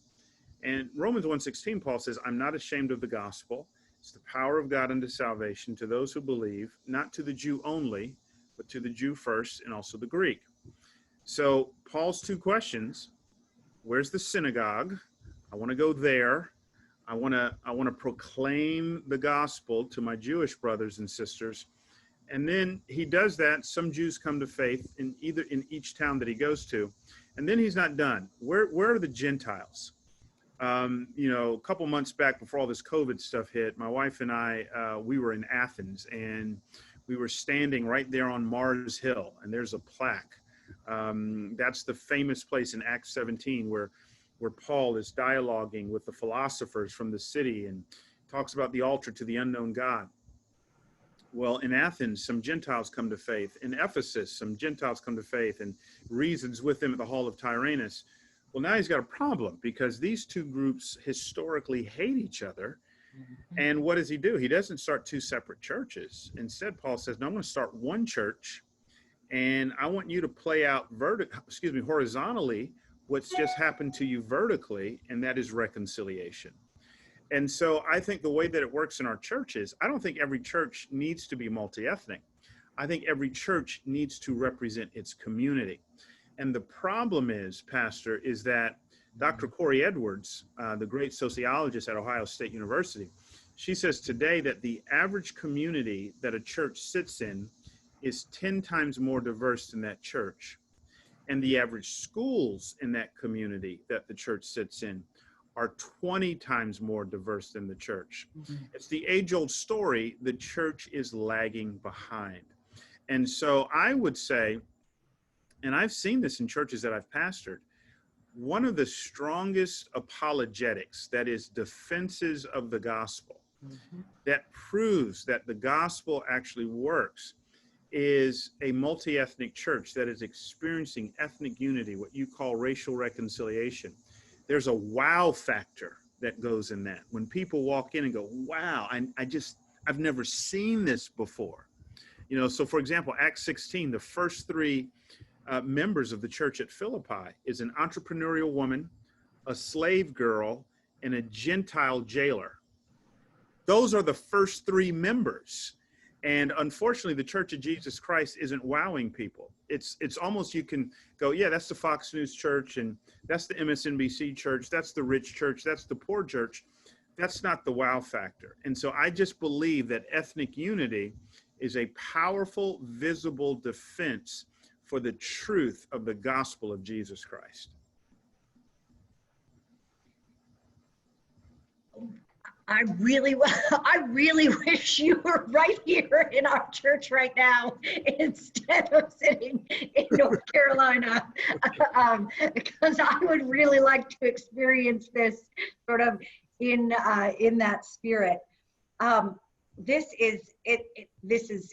And Romans 1:16, Paul says, I'm not ashamed of the gospel. It's the power of God unto salvation to those who believe, not to the Jew only, but to the Jew first and also the Greek. So Paul's 2 questions: where's the synagogue? I want to go there. I want to proclaim the gospel to my Jewish brothers and sisters. And then he does that. Some Jews come to faith in each town that he goes to. And then he's not done. Where are the Gentiles? You know, a couple months back before all this COVID stuff hit, my wife and I, we were in Athens, and we were standing right there on Mars Hill, and there's a plaque. That's the famous place in Acts 17 where Paul is dialoguing with the philosophers from the city and talks about the altar to the unknown God. Well, in Athens, some Gentiles come to faith. In Ephesus, some Gentiles come to faith and reasons with them at the hall of Tyrannus. Well, now he's got a problem because these 2 groups historically hate each other, And what does he do? He doesn't start two separate churches. Instead, Paul says, no, I'm going to start one church, and I want you to play out horizontally what's just happened to you vertically, and that is reconciliation. And so I think the way that it works in our churches, I don't think every church needs to be multi-ethnic. I think every church needs to represent its community. And the problem is, Pastor, is that Dr. Corey Edwards, the great sociologist at Ohio State University, she says today that the average community that a church sits in is 10 times more diverse than that church. And the average schools in that community that the church sits in are 20 times more diverse than the church. It's the age-old story, the church is lagging behind. And so I would say, and I've seen this in churches that I've pastored, one of the strongest apologetics, that is defenses of the gospel, that proves that the gospel actually works, is a multi-ethnic church that is experiencing ethnic unity, what you call racial reconciliation. There's a wow factor that goes in that. When people walk in and go, wow, I've never seen this before. You know, so for example, Acts 16, the first three members of the church at Philippi is an entrepreneurial woman, a slave girl, and a Gentile jailer. Those are the first three members. And unfortunately, the Church of Jesus Christ isn't wowing people. It's almost, you can go, yeah, that's the Fox News church, and that's the MSNBC church, that's the rich church, that's the poor church. That's not the wow factor. And so I just believe that ethnic unity is a powerful, visible defense for the truth of the gospel of Jesus Christ. I really wish you were right here in our church right now instead of sitting in North Carolina, because I would really like to experience this sort of in that spirit.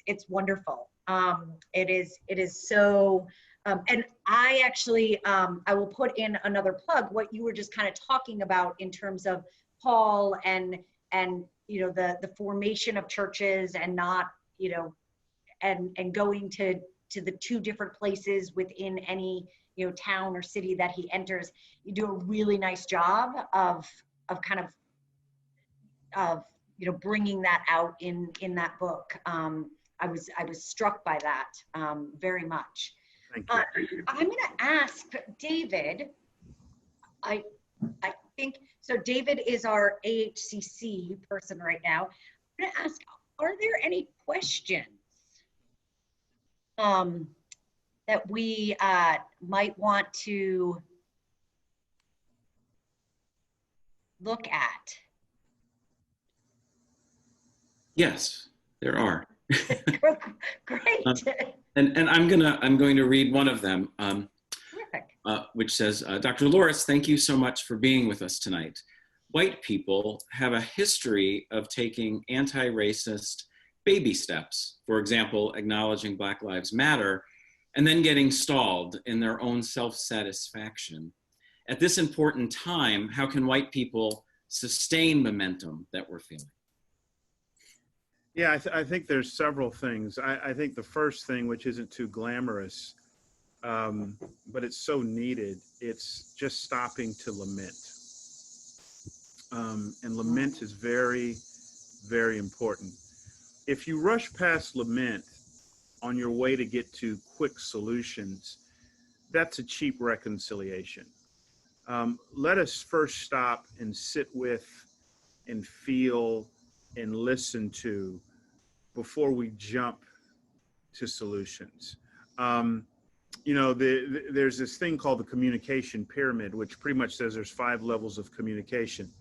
It's wonderful. It is so. And I actually, I will put in another plug, what you were just kind of talking about in terms of Paul and you know, the formation of churches, and not, you know, and going to the two different places within any, you know, town or city that he enters. You do a really nice job of kind of you know, bringing that out in that book. I was struck by that very much. Thank you. I'm going to ask David. I think so. David is our AHCC person right now. I'm going to ask: are there any questions that we might want to look at? Yes, there are. Great. And I'm going to read one of them, Terrific. Which says, Dr. Loritts, thank you so much for being with us tonight. White people have a history of taking anti-racist baby steps, for example, acknowledging Black Lives Matter, and then getting stalled in their own self-satisfaction. At this important time, how can white people sustain momentum that we're feeling? Yeah, I think there's several things. I think the first thing, which isn't too glamorous, but it's so needed, it's just stopping to lament. And lament is very, very important. If you rush past lament on your way to get to quick solutions, that's a cheap reconciliation. Let us first stop and sit with and feel and listen to before we jump to solutions. You know, there's this thing called the communication pyramid, which pretty much says there's 5 levels of communication.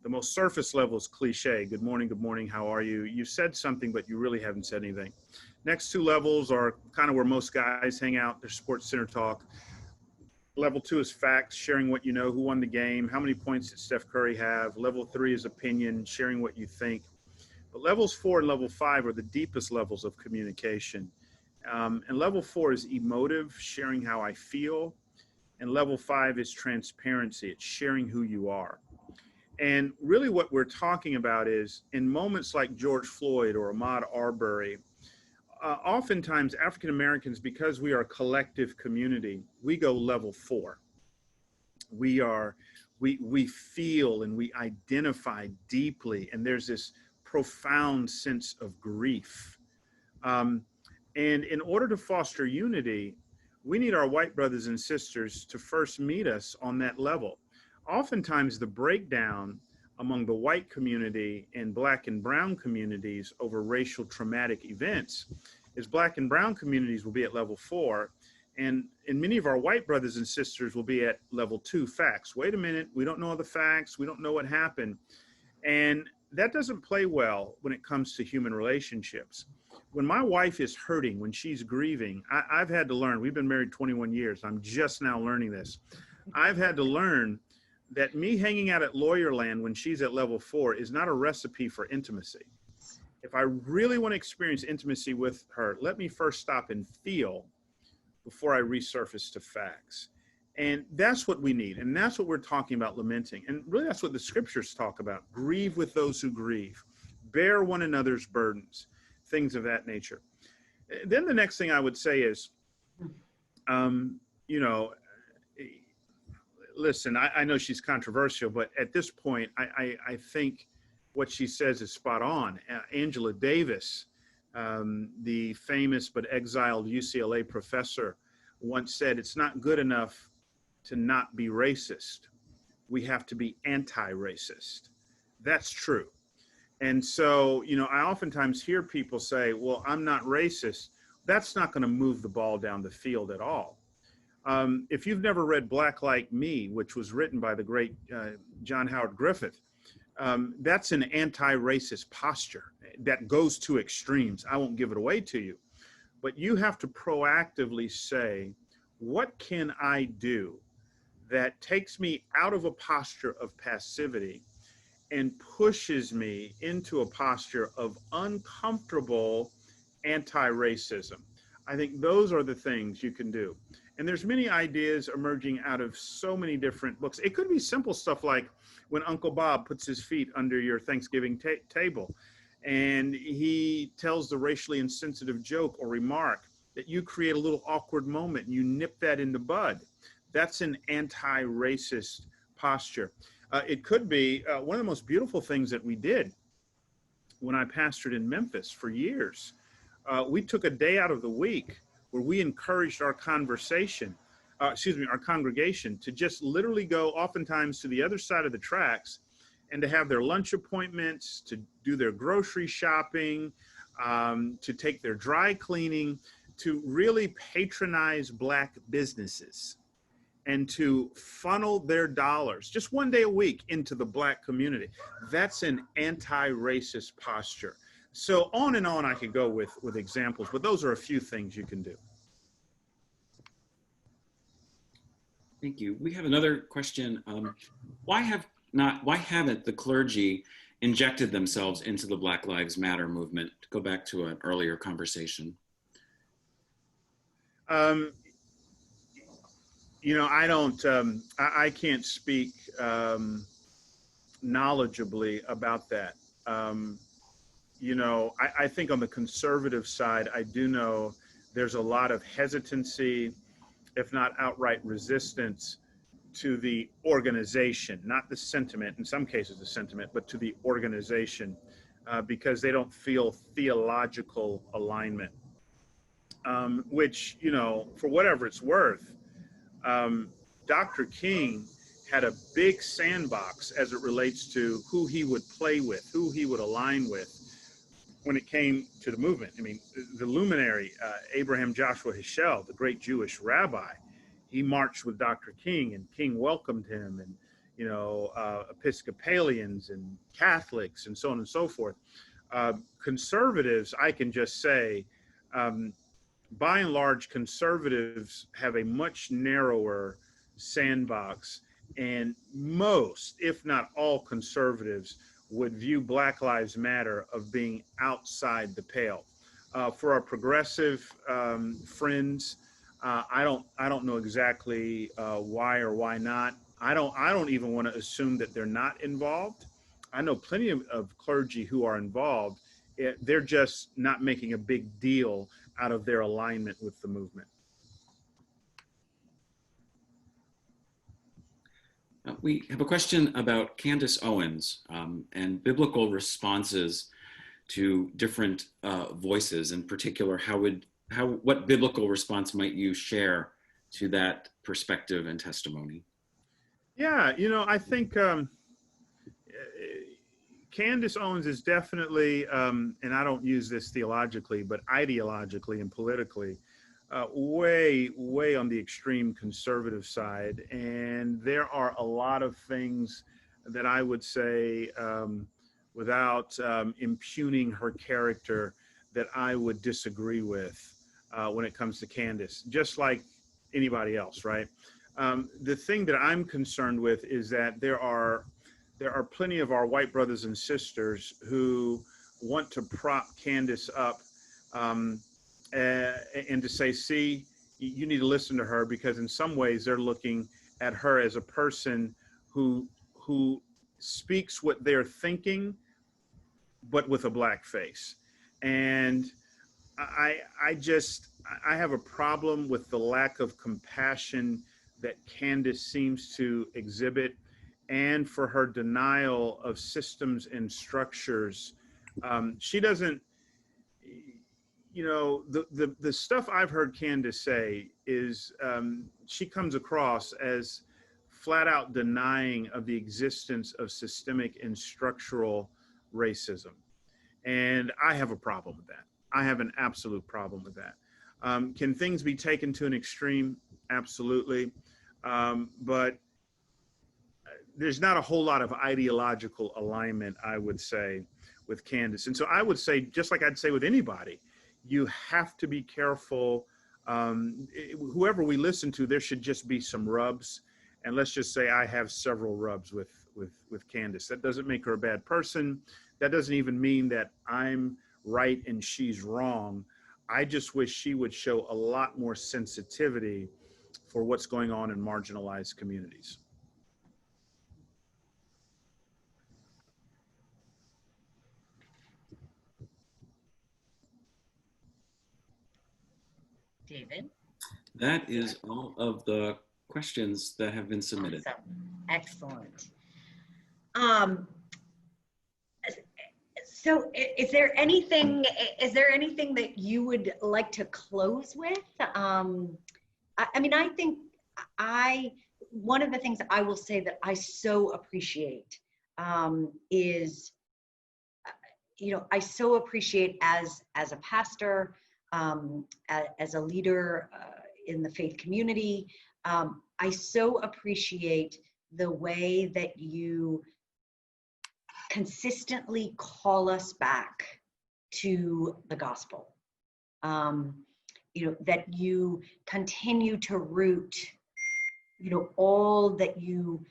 The most surface level is cliche. Good morning, how are you? You said something, but you really haven't said anything. Next 2 levels are kind of where most guys hang out. There's sports center talk. Level 2 is facts, sharing what you know, who won the game, how many points did Steph Curry have. Level 3 is opinion, sharing what you think. But levels 4 and level 5 are the deepest levels of communication. And level 4 is emotive, sharing how I feel. And level 5 is transparency. It's sharing who you are. And really what we're talking about is in moments like George Floyd or Ahmaud Arbery, oftentimes African Americans, because we are a collective community, we go level 4. We feel and we identify deeply, and there's this profound sense of grief. And in order to foster unity, we need our white brothers and sisters to first meet us on that level. Oftentimes the breakdown among the white community and black and brown communities over racial traumatic events is black and brown communities will be at level 4, and many of our white brothers and sisters will be at level 2, facts. Wait a minute, we don't know the facts, we don't know what happened. And that doesn't play well when it comes to human relationships. When my wife is hurting, when she's grieving, I've had to learn, we've been married 21 years, I'm just now learning this. I've had to learn that me hanging out at lawyer land when she's at level 4 is not a recipe for intimacy. If I really want to experience intimacy with her, let me first stop and feel before I resurface to facts. And that's what we need. And that's what we're talking about lamenting. And really that's what the scriptures talk about. Grieve with those who grieve, bear one another's burdens, things of that nature. Then the next thing I would say is, you know, listen, I know she's controversial, but at this point, I think what she says is spot on. Angela Davis, the famous but exiled UCLA professor, once said, it's not good enough to not be racist. We have to be anti-racist. That's true. And so, you know, I oftentimes hear people say, well, I'm not racist. That's not going to move the ball down the field at all. If you've never read Black Like Me, which was written by the great John Howard Griffith, that's an anti-racist posture that goes to extremes. I won't give it away to you, but you have to proactively say, what can I do that takes me out of a posture of passivity and pushes me into a posture of uncomfortable anti-racism? I think those are the things you can do. And there's many ideas emerging out of so many different books. It could be simple stuff like when Uncle Bob puts his feet under your Thanksgiving table and he tells the racially insensitive joke or remark that you create a little awkward moment and you nip that in the bud. That's an anti-racist posture. It could be one of the most beautiful things that we did when I pastored in Memphis for years. We took a day out of the week where we encouraged our congregation to just literally go oftentimes to the other side of the tracks and to have their lunch appointments, to do their grocery shopping, to take their dry cleaning, to really patronize Black businesses and to funnel their dollars just one day a week into the Black community. That's an anti-racist posture. So on and on I could go with examples, but those are a few things you can do. Thank you. We have another question. Why haven't the clergy injected themselves into the Black Lives Matter movement? To go back to an earlier conversation. You know, I can't speak knowledgeably about that. You know, I think on the conservative side, I do know there's a lot of hesitancy, if not outright resistance, to the organization, not the sentiment, in some cases the sentiment, but to the organization, because they don't feel theological alignment, which, you know, for whatever it's worth, Dr. King had a big sandbox as it relates to who he would play with, who he would align with when it came to the movement. I mean, the luminary, Abraham Joshua Heschel, the great Jewish rabbi, he marched with Dr. King and King welcomed him, and, you know, Episcopalians and Catholics and so on and so forth. Conservatives, I can just say, by and large, conservatives have a much narrower sandbox, and most, if not all, conservatives would view Black Lives Matter of being outside the pale. For our progressive friends, I don't know exactly why or why not. I don't even want to assume that they're not involved. I know plenty of clergy who are involved. They're just not making a big deal out of their alignment with the movement. We have a question about Candace Owens and biblical responses to different voices. In particular, what biblical response might you share to that perspective and testimony? Yeah, I think Candace Owens is definitely, and I don't use this theologically, but ideologically and politically, way on the extreme conservative side. And there are a lot of things that I would say, without impugning her character, that I would disagree with when it comes to Candace, just like anybody else, right? The thing that I'm concerned with is that there are plenty of our white brothers and sisters who want to prop Candace up and to say, see, you need to listen to her, because in some ways they're looking at her as a person who speaks what they're thinking, but with a black face. And I have a problem with the lack of compassion that Candace seems to exhibit, and for her denial of systems and structures. She doesn't, the stuff I've heard Candace say is she comes across as flat out denying of the existence of systemic and structural racism. And I have a problem with that. I have an absolute problem with that. Can things be taken to an extreme? Absolutely. But there's not a whole lot of ideological alignment, I would say, with Candace. And so I would say, just like I'd say with anybody, you have to be careful. Whoever we listen to, there should just be some rubs. And let's just say I have several rubs with Candace. That doesn't make her a bad person. That doesn't even mean that I'm right and she's wrong. I just wish she would show a lot more sensitivity for what's going on in marginalized communities. David? That is all of the questions that have been submitted. Awesome. Excellent. So is there anything that you would like to close with? I think one of the things I will say that I so appreciate is, I so appreciate as a pastor, as a leader in the faith community, I so appreciate the way that you consistently call us back to the gospel. That you continue to root, all that you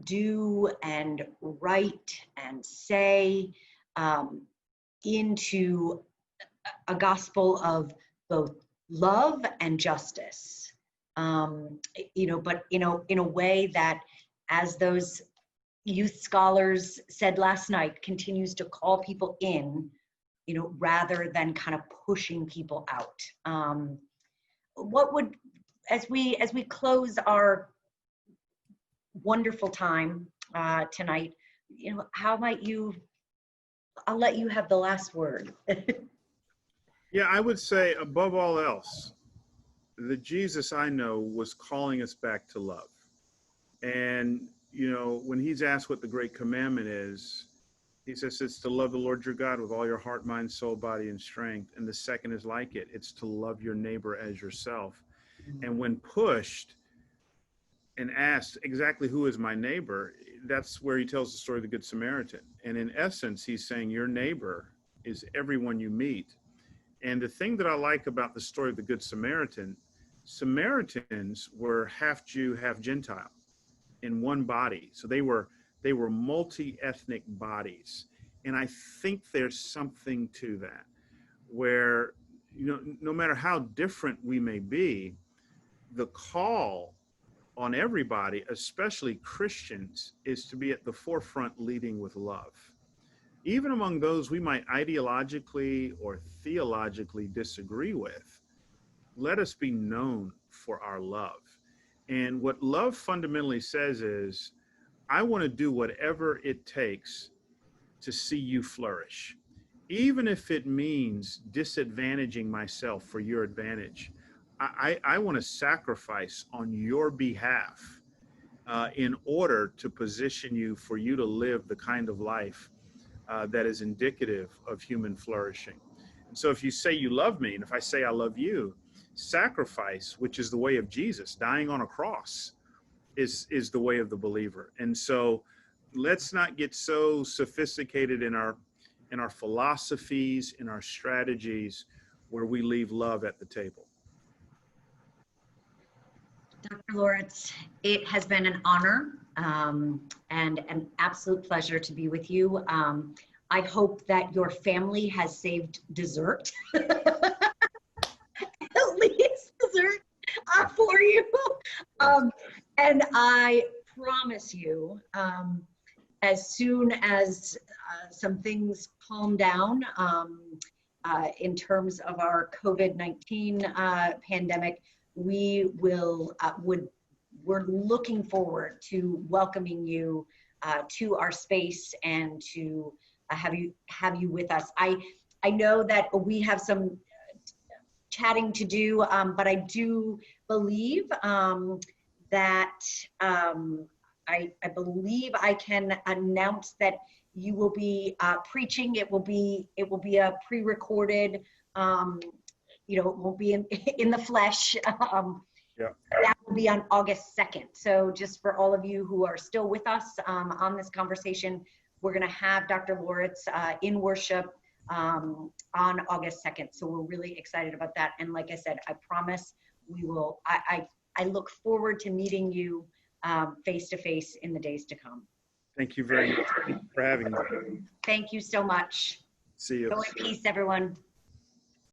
do and write and say into a gospel of both love and justice. But in a way that, as those youth scholars said last night, continues to call people in, rather than kind of pushing people out. What would, as we close our wonderful time tonight, how might you, I'll let you have the last word. Yeah, I would say above all else, the Jesus I know was calling us back to love. And, when he's asked what the great commandment is, he says it's to love the Lord your God with all your heart, mind, soul, body, and strength. And the second is like it. It's to love your neighbor as yourself. And when pushed and asked exactly who is my neighbor, that's where he tells the story of the Good Samaritan. And in essence, he's saying your neighbor is everyone you meet. And the thing that I like about the story of the Good Samaritan, Samaritans were half Jew, half Gentile in one body. So they were multi-ethnic bodies. And I think there's something to that, where, no matter how different we may be, the call on everybody, especially Christians, is to be at the forefront leading with love. Even among those we might ideologically or theologically disagree with, let us be known for our love. And what love fundamentally says is, I want to do whatever it takes to see you flourish, even if it means disadvantaging myself for your advantage. I want to sacrifice on your behalf in order to position you for you to live the kind of life that is indicative of human flourishing. And so if you say you love me, and if I say I love you, sacrifice, which is the way of Jesus, dying on a cross, is the way of the believer. And so let's not get so sophisticated in our philosophies, in our strategies, where we leave love at the table. Dr. Loritts, it has been an honor and an absolute pleasure to be with you. I hope that your family has saved dessert, at least dessert for you. And I promise you, as soon as some things calm down in terms of our COVID-19 pandemic, we will we're looking forward to welcoming you to our space and to have you with us. I know that we have some chatting to do, but I do believe that I believe I can announce that you will be preaching. It will be a pre-recorded. It won't be in the flesh. Yeah. That will be on August 2nd. So just for all of you who are still with us on this conversation, we're going to have Dr. Loritts in worship on August 2nd. So we're really excited about that. And like I said, I promise we will. I look forward to meeting you face to face in the days to come. Thank you very much for having me. Thank you so much. See you. Go in peace, everyone.